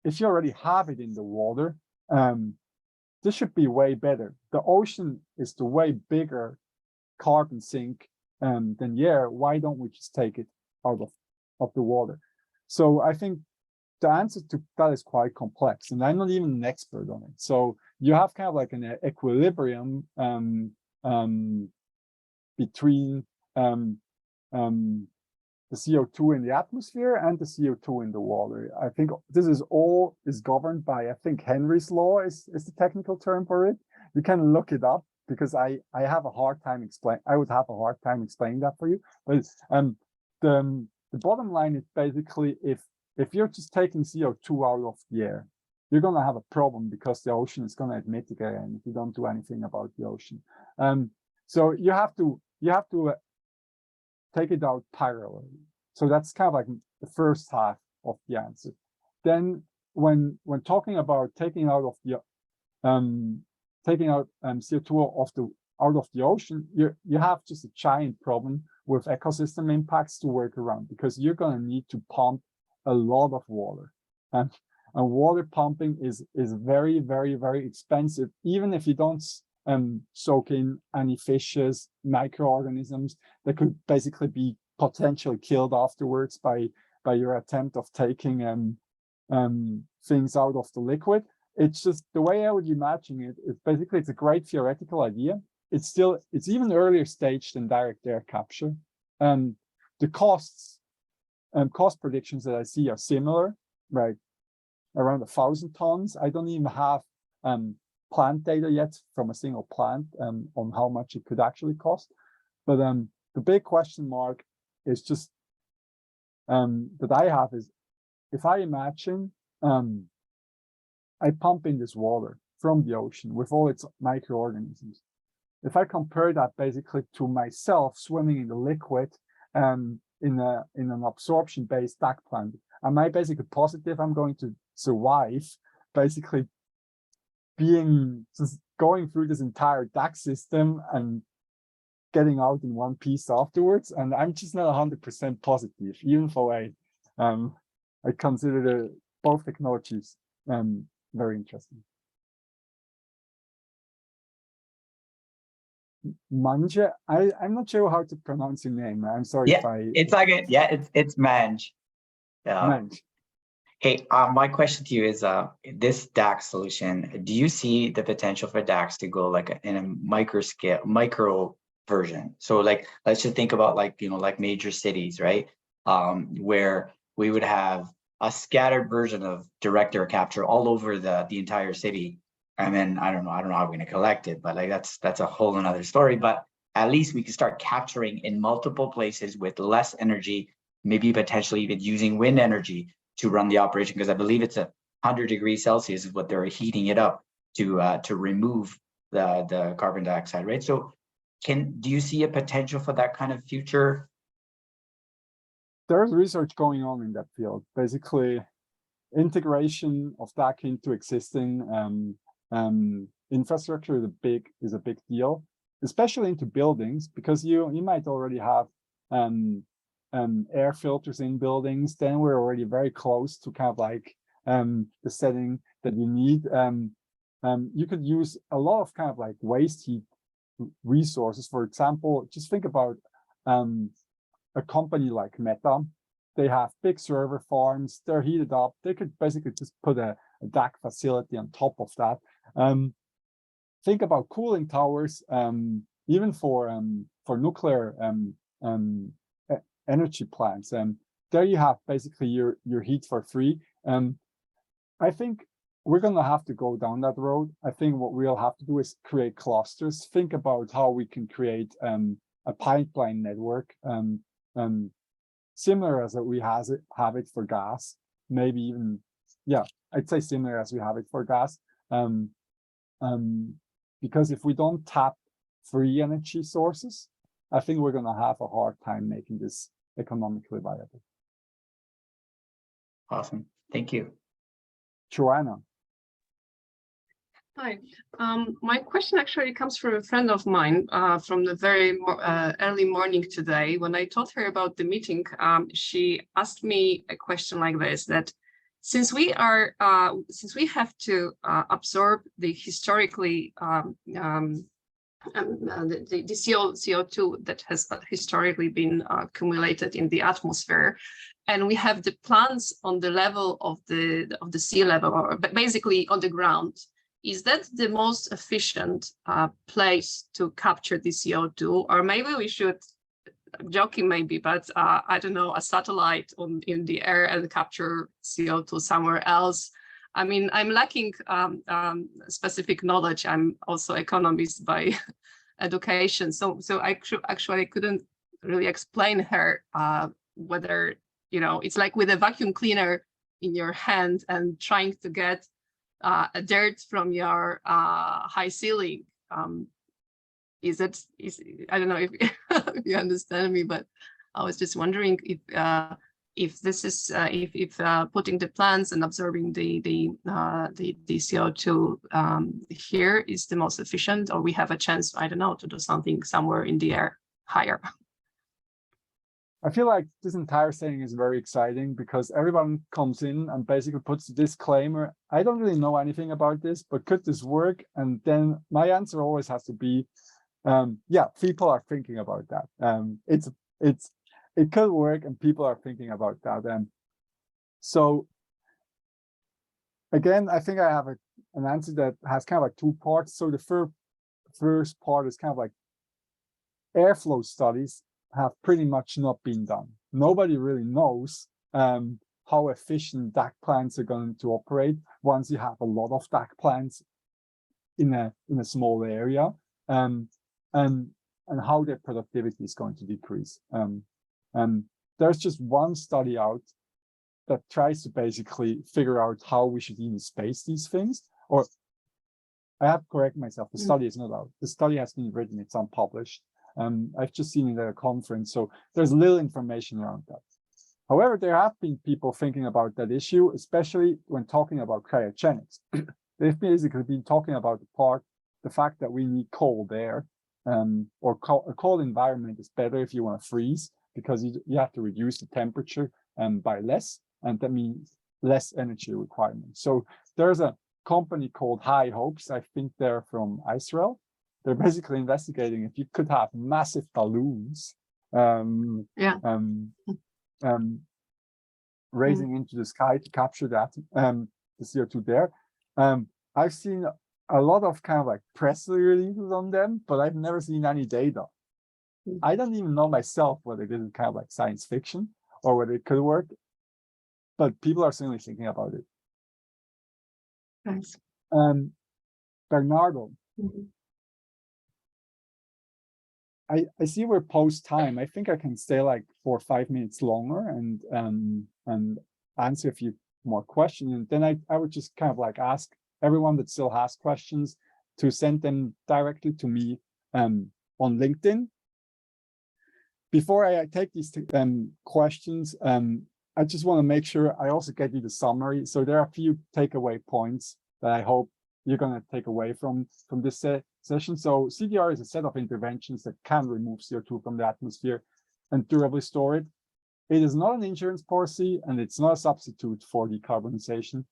if you already have it in the water, this should be way better. The ocean is the way bigger carbon sink than the air. Why don't we just take it out of the water? So I think the answer to that is quite complex, and I'm not even an expert on it. So you have kind of like an equilibrium between the CO2 in the atmosphere and the CO2 in the water. I think this is governed by, I think Henry's law is the technical term for it. You can look it up because I would have a hard time explaining that for you. But the bottom line is basically if you're just taking CO2 out of the air, you're gonna have a problem because the ocean is gonna emit again if you don't do anything about the ocean. So you have to take it out parallelly. So that's kind of like the first half of the answer. Then when talking about taking out CO2 out of the ocean, you have just a giant problem with ecosystem impacts to work around, because you're going to need to pump a lot of water, and water pumping is very, very, very expensive, even if you don't soak in any fishes, microorganisms that could basically be potentially killed afterwards by your attempt of taking things out of the liquid. It's just the way I would imagine it. It's basically, it's a great theoretical idea. It's even earlier stage than direct air capture. The cost predictions that I see are similar, right? Around 1,000 tons. I don't even have plant data yet from a single plant on how much it could actually cost. But the big question mark is just that I have is, if I imagine I pump in this water from the ocean with all its microorganisms. If I compare that basically to myself swimming in the liquid in an absorption-based DAC plant, am I basically positive I'm going to survive basically going through this entire DAC system and getting out in one piece afterwards? And I'm just not 100% positive, even though I consider both technologies very interesting. Manje, I'm not sure how to pronounce your name. I'm sorry if I. It's like it's Manj. Manj. Hey, my question to you is, this DACS solution, do you see the potential for DACS to go like in a micro version? So like, let's just think about like major cities, right? Where we would have a scattered version of direct air capture all over the entire city. and then I don't know how we're going to collect it, but like that's a whole another story. But at least we can start capturing in multiple places with less energy, maybe potentially even using wind energy to run the operation, because I believe it's 100 degrees Celsius is what they're heating it up to remove the carbon dioxide, right? So do you see a potential for that kind of future? There's research going on in that field. Basically, integration of DAC into existing infrastructure is a big deal, especially into buildings, because you might already have air filters in buildings. Then we're already very close to kind of like the setting that you need. You could use a lot of kind of like waste heat resources. For example, just think about a company like Meta. They have big server farms, they're heated up. They could basically just put a DAC facility on top of that. Think about cooling towers, even for nuclear energy plants. There you have basically your heat for free. I think we're going to have to go down that road. I think what we'll have to do is create clusters. Think about how we can create a pipeline network, similar as we have it for gas. Maybe even, yeah, I'd say similar as we have it for gas. Because if we don't tap free energy sources, I think we're going to have a hard time making this economically viable. Awesome. Thank you. Joanna. Hi. My question actually comes from a friend of mine from the very early morning today. When I told her about the meeting, she asked me a question like this, that since we have to absorb the historically the CO2 that has historically been accumulated in the atmosphere, and we have the plants on the level of the sea level, or basically on the ground, is that the most efficient place to capture the CO2? Or maybe we should, joking maybe, but I don't know, a satellite in the air and capture CO2 somewhere else. I mean, I'm lacking specific knowledge. I'm also economist by education. So I actually couldn't really explain her whether, you know, it's like with a vacuum cleaner in your hand and trying to get a dirt from your high ceiling. I don't know if, if you understand me, but I was just wondering if this is if putting the plants and absorbing the CO2 here is the most efficient, or we have a chance, I don't know, to do something somewhere in the air higher. I feel like this entire thing is very exciting because everyone comes in and basically puts a disclaimer. I don't really know anything about this, but could this work? And then my answer always has to be, yeah, people are thinking about that. It could work and people are thinking about that. So again, I think I have an answer that has kind of like two parts. So the first part is kind of like airflow studies have pretty much not been done. Nobody really knows how efficient DAC plants are going to operate once you have a lot of DAC plants in a small area, and how their productivity is going to decrease. There's just one study out that tries to basically figure out how we should even space these things. Or I have to correct myself, the study is not out. The study has been written, it's unpublished. I've just seen it at a conference, so there's little information around that. However, there have been people thinking about that issue, especially when talking about cryogenics. They've basically been talking about the fact that we need cold air, or a cold environment is better if you want to freeze, because you have to reduce the temperature by less, and that means less energy requirements. So there's a company called High Hopes. I think they're from Israel. They're basically investigating if you could have massive balloons raising into the sky to capture that the CO2 there. I've seen a lot of kind of like press releases on them, but I've never seen any data. I don't even know myself whether this is kind of like science fiction or whether it could work, but people are certainly thinking about it. Thanks. Bernardo, Mhm. I see we're post time. I think I can stay like 4 or 5 minutes longer and answer a few more questions. And then I would just kind of like ask everyone that still has questions to send them directly to me on LinkedIn. Before I take these questions, I just want to make sure I also get you the summary. So there are a few takeaway points that I hope you're going to take away from this session. So CDR is a set of interventions that can remove CO2 from the atmosphere and durably store it. It is not an insurance policy, and it's not a substitute for decarbonization,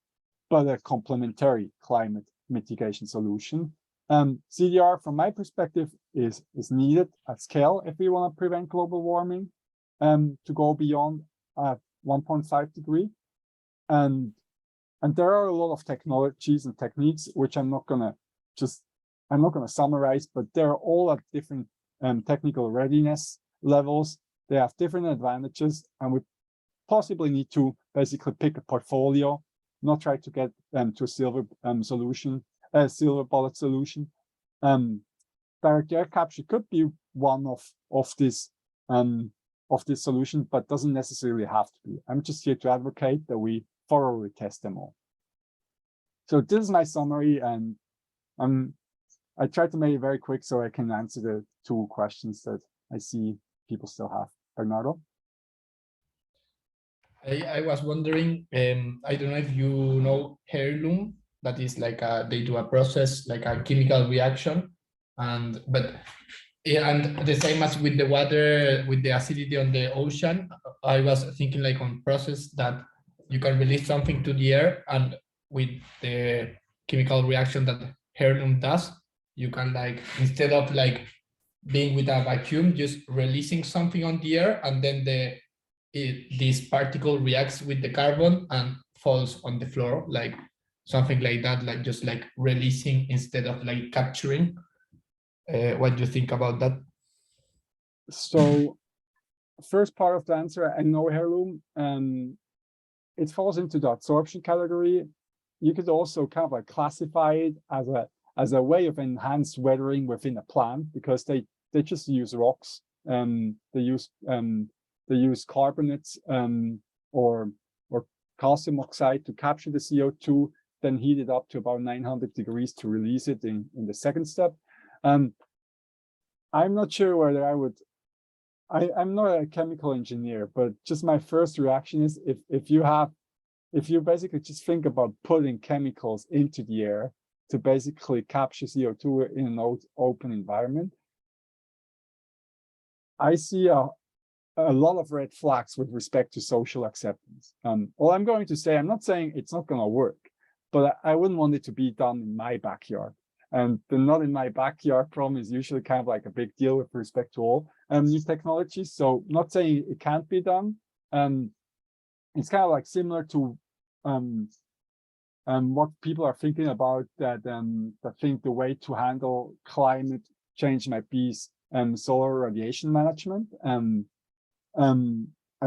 but a complementary climate mitigation solution. CDR, from my perspective, is needed at scale if we want to prevent global warming to go beyond 1.5 degree. And there are a lot of technologies and techniques which I'm not gonna summarize, but they're all at different technical readiness levels. They have different advantages, and we possibly need to basically pick a portfolio, not try to get to a silver bullet solution. Direct air capture could be one of this solution, but doesn't necessarily have to be. I'm just here to advocate that we thoroughly test them all. So this is my summary, and I tried to make it very quick so I can answer the 2 questions that I see people still have. Bernardo? I was wondering, I don't know if you know heirloom, that is like they do a process like a chemical reaction, and the same as with the water, with the acidity on the ocean, I was thinking like on process that you can release something to the air, and with the chemical reaction that heirloom does, you can like, instead of like being with a vacuum, just releasing something on the air, and then this particle reacts with the carbon and falls on the floor, like something like that, like just like releasing instead of like capturing. What do you think about that? So first part of the answer, I know heirloom, it falls into the absorption category. You could also kind of like classify it as a way of enhanced weathering within a plant, because they just use rocks. They use carbonates or calcium oxide to capture the CO2, then heat it up to about 900 degrees to release it in the second step. I'm not sure whether I'm not a chemical engineer, but just my first reaction is if you basically just think about putting chemicals into the air to basically capture CO2 in an open environment, I see a lot of red flags with respect to social acceptance. All I'm going to say, I'm not saying it's not going to work, but I wouldn't want it to be done in my backyard. And the not in my backyard problem is usually kind of like a big deal with respect to all new technologies. So not saying it can't be done. It's kind of like similar to what people are thinking about, that I think the way to handle climate change might be solar radiation management. I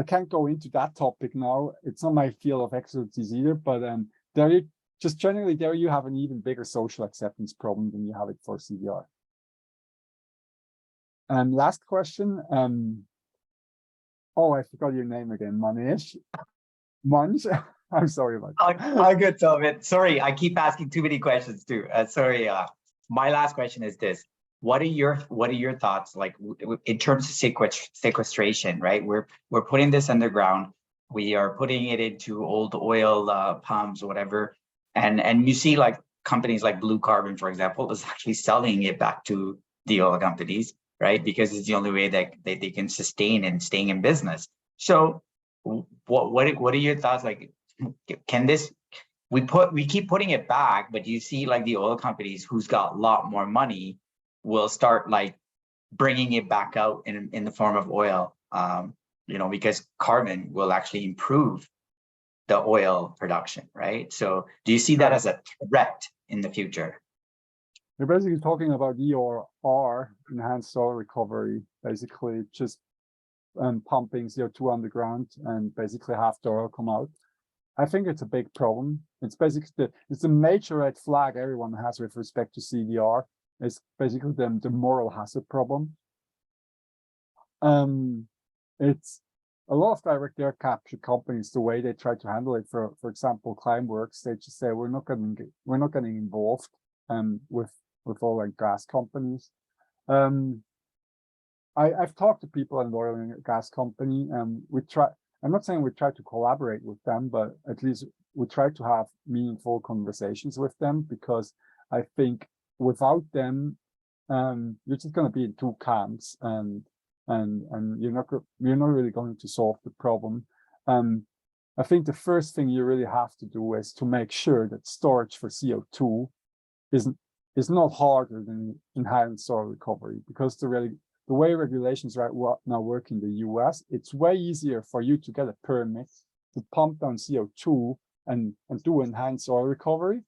can't go into that topic now. It's not my field of expertise either, but just generally there you have an even bigger social acceptance problem than you have it for CDR. Last question. Oh, I forgot your name again, Manish. Munch. I'm sorry about that. All good, Silvan. Sorry, I keep asking too many questions too. Sorry. My last question is this: What are your thoughts, like in terms of sequestration? Right, we're putting this underground. We are putting it into old oil pumps or whatever, and you see like companies like Blue Carbon, for example, is actually selling it back to the oil companies, right? Because it's the only way that they can sustain and staying in business. So, what are your thoughts? Like, can this? We keep putting it back, but you see like the oil companies who's got a lot more money will start like bringing it back out in the form of oil, because carbon will actually improve the oil production, right? So do you see that as a threat in the future? You're basically talking about EOR, enhanced oil recovery, basically just pumping CO2 underground and basically half the oil come out. I think it's a big problem. It's basically it's a major red flag everyone has with respect to CDR. It's basically the moral hazard problem. It's a lot of direct air capture companies, the way they try to handle it. For example, Climeworks, they just say we're not getting involved with oil and gas companies. I've talked to people in the oil and gas company, and I'm not saying we try to collaborate with them, but at least we try to have meaningful conversations with them, because I think without them, you're just going to be in two camps, and you're not really going to solve the problem. I think the first thing you really have to do is to make sure that storage for CO2 is not harder than enhanced soil recovery, because the way regulations right now work in the US, it's way easier for you to get a permit to pump down CO2 and do enhanced soil recovery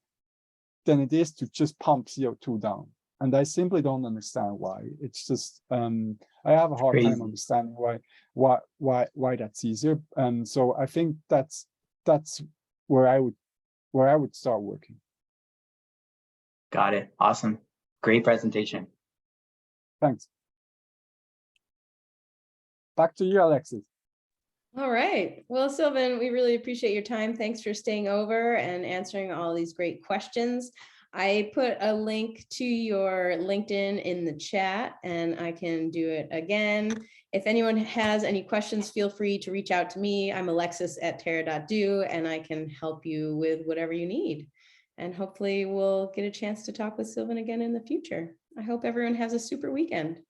than it is to just pump CO2 down. And I simply don't understand why. It's just I have a hard time understanding why that's easier. So I think that's where I would start working. Got it. Awesome. Great presentation. Thanks. Back to you, Alexis. All right. Well, Silvan, we really appreciate your time. Thanks for staying over and answering all these great questions. I put a link to your LinkedIn in the chat, and I can do it again. If anyone has any questions, feel free to reach out to me. I'm Alexis@terra.do, and I can help you with whatever you need. And hopefully we'll get a chance to talk with Silvan again in the future. I hope everyone has a super weekend.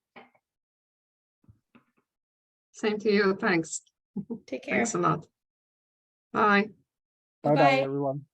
Same to you. Thanks. Take care. Thanks a lot. Bye. Bye-bye, everyone.